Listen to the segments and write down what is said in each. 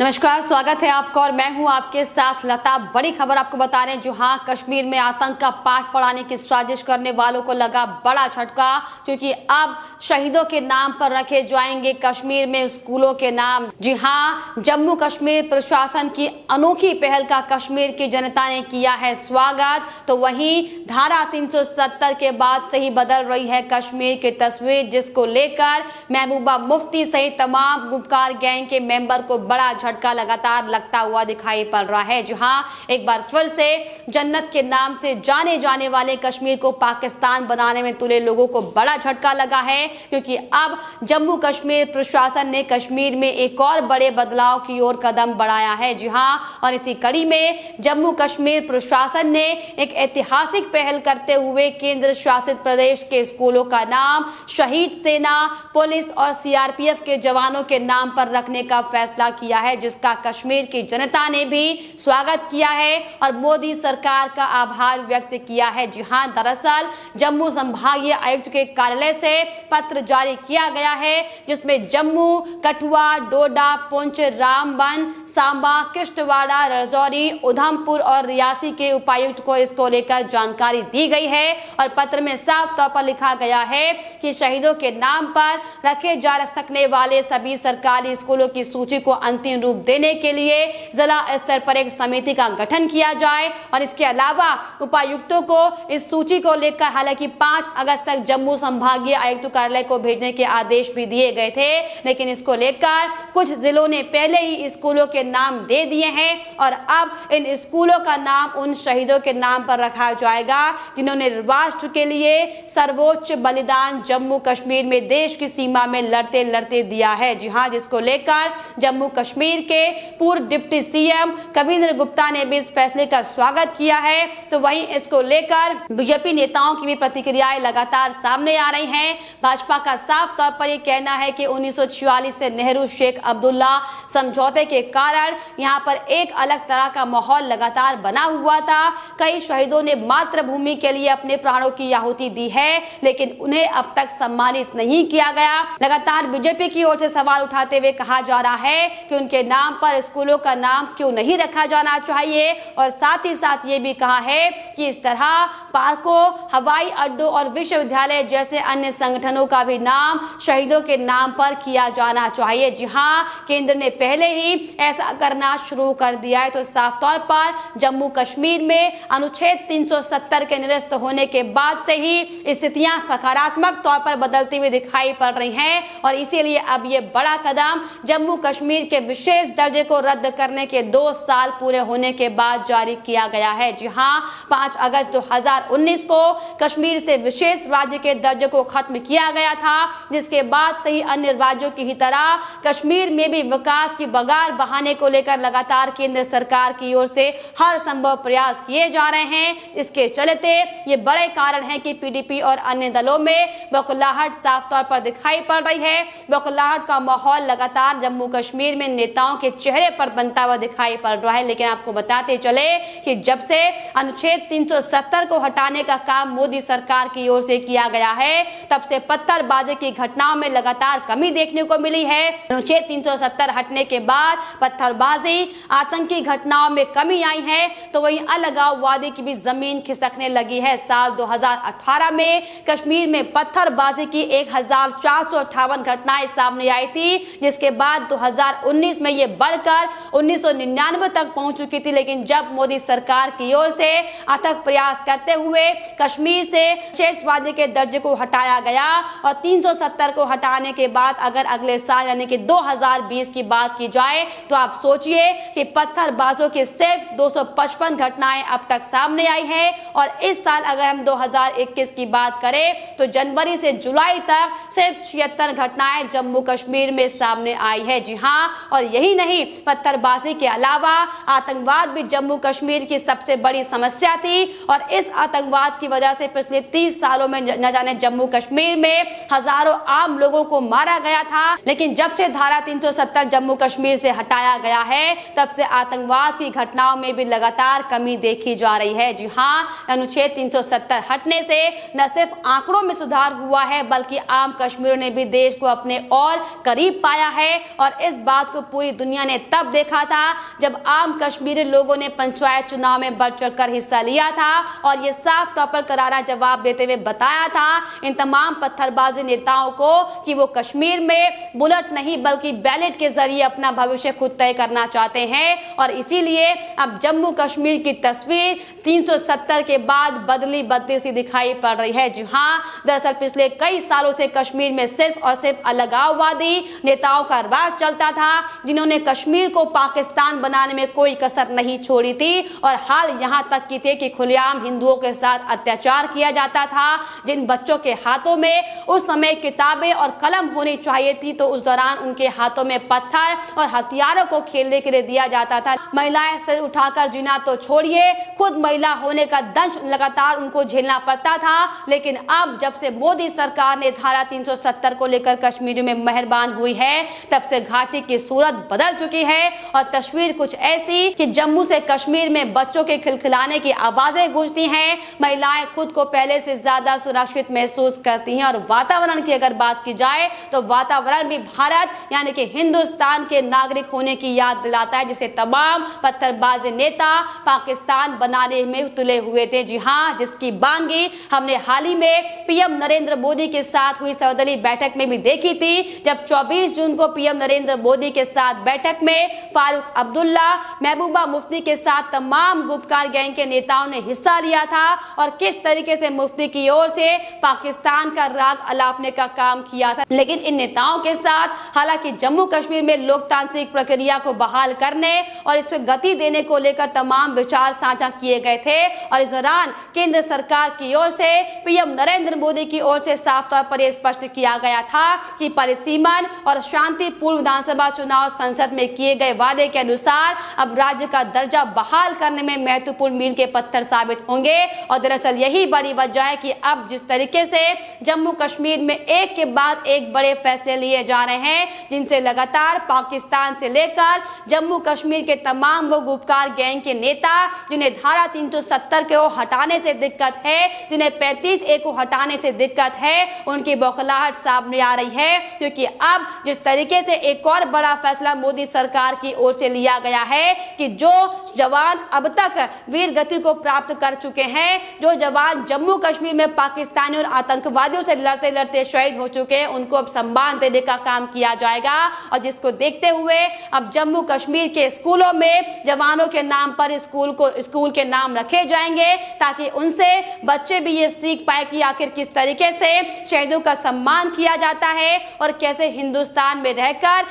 नमस्कार, स्वागत है आपका और मैं हूं आपके साथ लता। बड़ी खबर आपको बता रहे हैं, जो हाँ कश्मीर में आतंक का पाठ पढ़ाने की साजिश करने वालों को लगा बड़ा झटका, क्योंकि अब शहीदों के नाम पर रखे जाएंगे कश्मीर में स्कूलों के नाम। जी हाँ, जम्मू कश्मीर प्रशासन की अनोखी पहल का कश्मीर की जनता ने किया है स्वागत। तो वहीं धारा 370 के बाद से ही बदल रही है कश्मीर की तस्वीर, जिसको लेकर महबूबा मुफ्ती सहित तमाम गुपकार गैंग के मेंबर को बड़ा झटका लगातार लगता हुआ दिखाई पड़ रहा है। जहां एक बार फिर से जन्नत के नाम से जाने जाने वाले कश्मीर को पाकिस्तान बनाने में तुले लोगों को बड़ा झटका लगा है, क्योंकि अब जम्मू कश्मीर प्रशासन ने कश्मीर में एक और बड़े बदलाव की ओर कदम बढ़ाया है। जी हां, और इसी कड़ी में जम्मू कश्मीर प्रशासन ने एक ऐतिहासिक पहल करते हुए केंद्र शासित प्रदेश के स्कूलों का नाम शहीद सेना, पुलिस और सीआरपीएफ के जवानों के नाम पर रखने का फैसला किया है, जिसका कश्मीर की जनता ने भी स्वागत किया है और मोदी सरकार का आभार व्यक्त किया है। जी हां, दरअसल जम्मू संभागीय आयुक्त के कार्यालय से पत्र जारी किया गया है, जिसमें जम्मू, कठुआ, डोडा, पुंछ, रामबन, सांबा, किश्तवाड़ा, राजौरी, उधमपुर और रियासी के उपायुक्त को इसको लेकर जानकारी दी गई है। और पत्र में साफ तौर पर लिखा गया है कि शहीदों के नाम पर रखे जा सकने वाले सभी सरकारी स्कूलों की सूची को अंतिम रूप देने के लिए जिला स्तर पर एक समिति का गठन किया जाए। और इसके अलावा उपायुक्तों को इस सूची को लेकर हालांकि 5 अगस्त तक जम्मू संभागीय आयुक्त कार्यालय को भेजने के आदेश भी दिए गए थे, लेकिन इसको लेकर कुछ जिलों ने पहले ही स्कूलों के नाम दे दिए हैं और अब इन स्कूलों का नाम उन शहीदों के नाम पर रखा जाएगा जिन्होंने राष्ट्र के लिए सर्वोच्च बलिदान जम्मू कश्मीर में देश की सीमा में लड़ते लड़ते दिया है। जी हाँ, जिसको लेकर जम्मू कश्मीर के पूर्व डिप्टी सीएम कविंद्र गुप्ता ने भी इस फैसले का स्वागत किया है। तो वहीं इसको लेकर बीजेपी नेताओं की भी प्रतिक्रियाएं लगातार सामने आ रही हैं। भाजपा का साफ तौर पर यह कहना है कि 1946 से नेहरू शेख अब्दुल्ला समझौते के कारण यहाँ पर एक अलग तरह का माहौल लगातार बना हुआ था। कई शहीदों ने मातृभूमि के लिए अपने प्राणों की आहुति दी है, लेकिन उन्हें अब तक सम्मानित नहीं किया गया। लगातार बीजेपी की ओर से सवाल उठाते हुए कहा जा रहा है कि उनके नाम पर स्कूलों का नाम क्यों नहीं रखा जाना चाहिए, और साथ ही साथ ये भी कहा है कि इस तरह पार्कों, हवाई अड्डों और विश्वविद्यालय जैसे अन्य संगठनों का भी नाम शहीदों के नाम पर किया जाना चाहिए। जी हाँ, केंद्र ने पहले ही ऐसा करना शुरू कर दिया है। तो साफ तौर पर जम्मू कश्मीर में अनुच्छेद 370 के निरस्त होने के बाद से ही स्थितियां सकारात्मक तौर पर बदलती हुई दिखाई पड़ रही हैं, और इसीलिए अब ये बड़ा कदम जम्मू कश्मीर के विशेष दर्जे को रद्द करने के 2 साल पूरे होने के बाद जारी किया गया है। जी हाँ, 5 अगस्त 2019 को कश्मीर से विशेष राज्य के दर्जे को खत्म किया गया था, जिसके बाद से ही अन्य राज्यों की ही तरह कश्मीर में भी विकास की बगार बहाने को लेकर लगातार केंद्र सरकार की ओर से हर संभव प्रयास किए जा रहे हैं। इसके चलते ये बड़े कारण हैं कि पीडीपी और अन्य दलों में बौखलाहट साफ तौर पर दिखाई पड़ रही है। बौखलाहट का माहौल लगातार जम्मू कश्मीर में नेताओं के चेहरे पर बनता हुआ दिखाई पड़ रहा है। लेकिन आपको बताते चले कि जब से अनुच्छेद 370 को हटाने का काम मोदी सरकार की ओर से किया गया है, तब से पत्थरबाजी की घटनाओं में लगातार कमी देखने को मिली है। अनुच्छेद 370 हटने के बाद पत्थरबाजी, आतंकी घटनाओं में कमी आई है, तो वहीं अलगाववादी की भी जमीन खिसकने लगी है। साल 2018 में कश्मीर में पत्थरबाजी की 1458 घटनाएं सामने आई थी, जिसके बाद 2019 में ये बढ़कर 1999 तक पहुंच चुकी थी। लेकिन जब मोदी सरकार की ओर से अथक प्रयास करते हुए कश्मीर से विशेष राज्य के दर्जे को हटाया गया और 370 को हटाने के बाद अगर अगले साल यानी कि 2020 की बात की जाए, तो आप सोचिए कि पत्थरबाजों की सिर्फ 255 घटनाएं अब तक सामने आई है। और इस साल अगर हम 2021 की बात करें, तो जनवरी से जुलाई तक सिर्फ 76 घटनाएं जम्मू कश्मीर में सामने आई है। जी हाँ, और यही नहीं, पत्थरबाजी के अलावा आतंकवाद भी जम्मू कश्मीर की सबसे बड़ी समस्या थी, और इस आतंकवाद की वजह से पिछले 30 सालों में न जाने जम्मू कश्मीर में हजारों आम लोगों को मारा गया था। लेकिन जब से धारा 370 जम्मू कश्मीर से हटाया गया है, तब से आतंकवाद की घटनाओं में भी लगातार कमी देखी जा रही है। जी हाँ, अनुच्छेद 370 हटने से न सिर्फ आंकड़ों में सुधार हुआ है, बल्कि आम कश्मीरियों ने भी देश को अपने और करीब पाया है, और इस बात को पूरी दुनिया ने तब देखा था जब आम कश्मीरी लोगों ने पंचायत चुनाव में बढ़ चढ़कर हिस्सा लिया था और ये साफ तौर पर करारा जवाब देते हुए बताया था इन तमाम पत्थरबाजी नेताओं को कि वो कश्मीर में बुलेट नहीं बल्कि बैलेट के जरिए अपना भविष्य खुद तय करना चाहते हैं। और इसीलिए अब जम्मू कश्मीर की तस्वीर 370 के बाद बदली सी दिखाई पड़ रही है। जी हाँ, दरअसल पिछले कई सालों से कश्मीर में सिर्फ और सिर्फ अलगाववादी नेताओं का राज चलता था, जिन्होंने कश्मीर को पाकिस्तान बनाने में कोई कसर नहीं छोड़ी थी और हाल यहां तक की थे कि खुलेआम हिंदुओं के साथ अत्याचार किया जाता था। जिन बच्चों के हाथों में उस समय किताबें और कलम होनी चाहिए थी तो उस दौरान उनके हाथों में पत्थर और हथियारों को खेलने के लिए दिया जाता था। महिलाएं सिर उठाकर जीना तो छोड़िए, खुद महिला होने का दंश लगातार उनको झेलना पड़ता था। लेकिन अब जब से मोदी सरकार ने धारा 370 को लेकर कश्मीर में मेहरबान हुई है, तब से घाटी की सूरत बदल चुकी है और तस्वीर कुछ ऐसी कि जम्मू से कश्मीर में बच्चों के खिलखिलाने की आवाजें गूंजती हैं। महिलाएं खुद को पहले से ज्यादा सुरक्षित महसूस करती हैं। और वातावरण की अगर बात की जाए तो वातावरण भी भारत यानी कि हिंदुस्तान के नागरिक होने की याद दिलाता है, जिसे तमाम पत्थरबाजी नेता पाकिस्तान बनाने में तुले हुए थे। जी हाँ, जिसकी बानगी हमने हाल ही में पीएम नरेंद्र मोदी के साथ हुई सर्वदलीय बैठक में भी देखी थी, जब 24 जून को पीएम नरेंद्र मोदी के साथ बैठक में फारूक अब्दुल्ला, महबूबा मुफ्ती के साथ तमाम गुपकार गैंग के नेताओं ने हिस्सा लिया था और किस तरीके से मुफ्ती की ओर से पाकिस्तान का राग अलापने का काम किया था। लेकिन इन नेताओं के साथ हालांकि जम्मू कश्मीर में लोकतांत्रिक प्रक्रिया को बहाल करने और इसमें गति देने को लेकर तमाम विचार साझा किए गए थे और इस दौरान केंद्र सरकार की ओर से पीएम नरेंद्र मोदी की ओर से साफ तौर पर यह स्पष्ट किया गया था कि परिसीमन और शांतिपूर्ण विधानसभा चुनाव संसद में किए गए वादे के अनुसार अब राज्य का दर्जा बहाल करने में महत्वपूर्ण मील के पत्थर साबित होंगे। और दरअसल यही बड़ी वजह है कि अब जिस तरीके से जम्मू कश्मीर में एक के बाद एक बड़े फैसले लिए जा रहे हैं, जिनसे लगातार पाकिस्तान से लेकर जम्मू कश्मीर के तमाम वो गुपकार गैंग के नेता जिन्हें धारा 370 को हटाने से दिक्कत है, जिन्हें 35A को हटाने से दिक्कत है, उनकी बौखलाहट सामने आ रही है। क्योंकि अब जिस तरीके से एक और बड़ा फैसला मोदी सरकार की ओर से लिया गया है कि जो जवान अब तक वीर गति को प्राप्त कर चुके हैं, जो जवान जम्मू कश्मीर में पाकिस्तानी और आतंकवादियों से लड़ते लड़ते शहीद हो चुके हैं, उनको अब सम्मान देने का काम किया जाएगा। और जिसको देखते हुए अब जम्मू कश्मीर के स्कूलों में जवानों के नाम पर स्कूल के नाम रखे जाएंगे, ताकि उनसे बच्चे भी ये सीख पाए कि आखिर किस तरीके से शहीदों का सम्मान किया जाता है और कैसे हिंदुस्तान में रहकर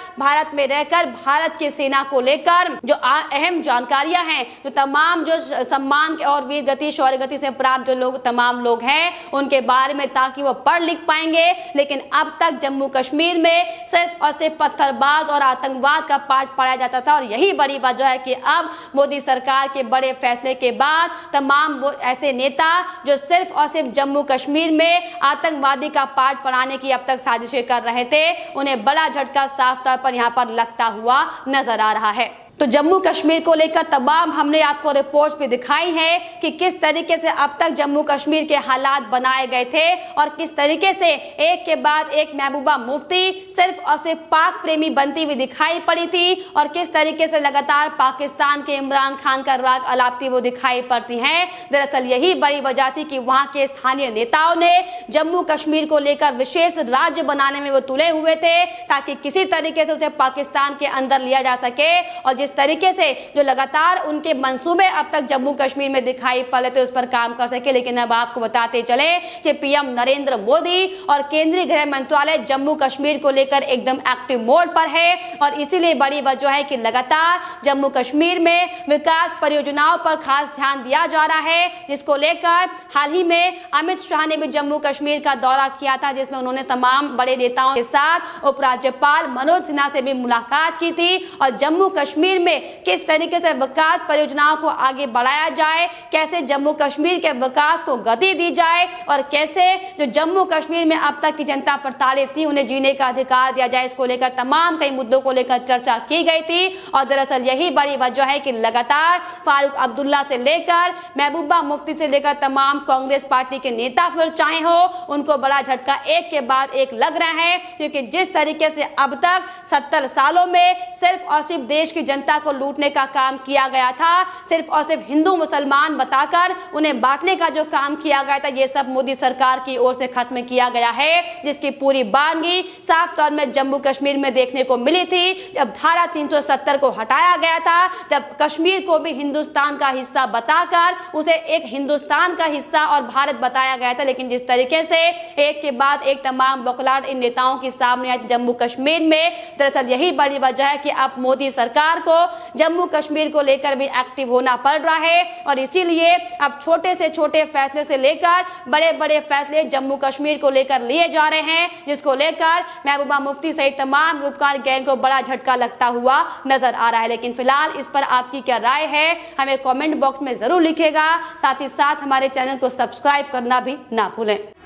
भारत की सेना को लेकर जो अहम जानकारियां हैं, जो तमाम जो सम्मान और वीर गति शौर्य गति से प्राप्त जो तमाम लोग हैं उनके बारे में, ताकि वो पढ़ लिख पाएंगे। लेकिन अब तक जम्मू कश्मीर में सिर्फ और सिर्फ पत्थरबाज और आतंकवाद का पाठ पढ़ाया जाता था और यही बड़ी वजह है कि अब मोदी सरकार के बड़े फैसले के बाद तमाम वो ऐसे नेता जो सिर्फ और सिर्फ जम्मू कश्मीर में आतंकवादी का पाठ पढ़ाने की अब तक साजिशें कर रहे थे, उन्हें बड़ा झटका साफ तौर पर यहाँ पर लगता हुआ नजर आ रहा है। तो जम्मू कश्मीर को लेकर तमाम हमने आपको रिपोर्ट्स भी दिखाई है कि किस तरीके से अब तक जम्मू कश्मीर के हालात बनाए गए थे और किस तरीके से एक के बाद एक महबूबा मुफ्ती सिर्फ और सिर्फ पाक प्रेमी बनती हुई दिखाई पड़ी थी और किस तरीके से लगातार पाकिस्तान के इमरान खान का राग अलापती वो दिखाई पड़ती हैं। दरअसल यही बड़ी वजह थी कि वहां के स्थानीय नेताओं ने जम्मू कश्मीर को लेकर विशेष राज्य बनाने में वो तुले हुए थे, ताकि किसी तरीके से उसे पाकिस्तान के अंदर लिया जा सके। और जिस तरीके से जो लगातार उनके मंसूबे अब तक जम्मू कश्मीर में दिखाई पड़े थे उस पर काम कर सके। लेकिन अब आपको बताते चले कि पीएम नरेंद्र मोदी और केंद्रीय गृह मंत्रालय जम्मू कश्मीर को लेकर एकदम एक्टिव मोड पर है और इसीलिए बड़ी वजह है कि लगातार जम्मू कश्मीर में विकास परियोजनाओं पर खास ध्यान दिया जा रहा है, जिसको लेकर हाल ही में अमित शाह ने भी जम्मू कश्मीर का दौरा किया था, जिसमें उन्होंने तमाम बड़े नेताओं के साथ उपराज्यपाल मनोज सिन्हा से भी मुलाकात की थी और जम्मू कश्मीर कश्मीर में किस तरीके से विकास परियोजनाओं को आगे बढ़ाया जाए, कैसे जम्मू कश्मीर के विकास को गति दी जाए और कैसे जो जम्मू कश्मीर में अब तक की जनता प्रताड़ित थी उन्हें जीने का अधिकार दिया जाए, इसको लेकर तमाम कई मुद्दों को लेकर चर्चा की गई थी। और दरअसल यही बड़ी वजह है कि लगातार फारूक अब्दुल्ला से लेकर महबूबा मुफ्ती से लेकर तमाम कांग्रेस पार्टी के नेता फिर चाहे हो उनको बड़ा झटका एक के बाद एक लग रहा है, क्योंकि जिस तरीके से अब तक 70 सालों में सिर्फ और सिर्फ देश की जनता को लूटने का काम किया गया था, सिर्फ और सिर्फ हिंदू मुसलमान बताकर उन्हें बांटने का जो काम किया गया था, ये सब मोदी सरकार की ओर से खत्म किया गया है, जिसकी पूरी बानगी साफ तौर में जम्मू कश्मीर में देखने को मिली थी। जब धारा 370 को हटाया गया था, जब कश्मीर को भी हिंदुस्तान का हिस्सा बताकर उसे एक हिंदुस्तान का हिस्सा और भारत बताया गया था, लेकिन जिस तरीके से एक के बाद एक तमाम बौखलाहट इन नेताओं की सामने आई जम्मू कश्मीर में, दरअसल यही बड़ी वजह है कि अब मोदी सरकार को जम्मू कश्मीर को लेकर भी एक्टिव होना पड़ रहा है। और इसीलिए अब छोटे से छोटे फैसले से लेकर बड़े बड़े फैसले जम्मू कश्मीर को लेकर लिए जा रहे हैं, जिसको लेकर महबूबा मुफ्ती सहित तमाम गुपकार गैंग को बड़ा झटका लगता हुआ नजर आ रहा है। लेकिन फिलहाल इस पर आपकी क्या राय है हमें कमेंट बॉक्स में जरूर लिखेगा। साथ ही साथ हमारे चैनल को सब्सक्राइब करना भी ना भूलें।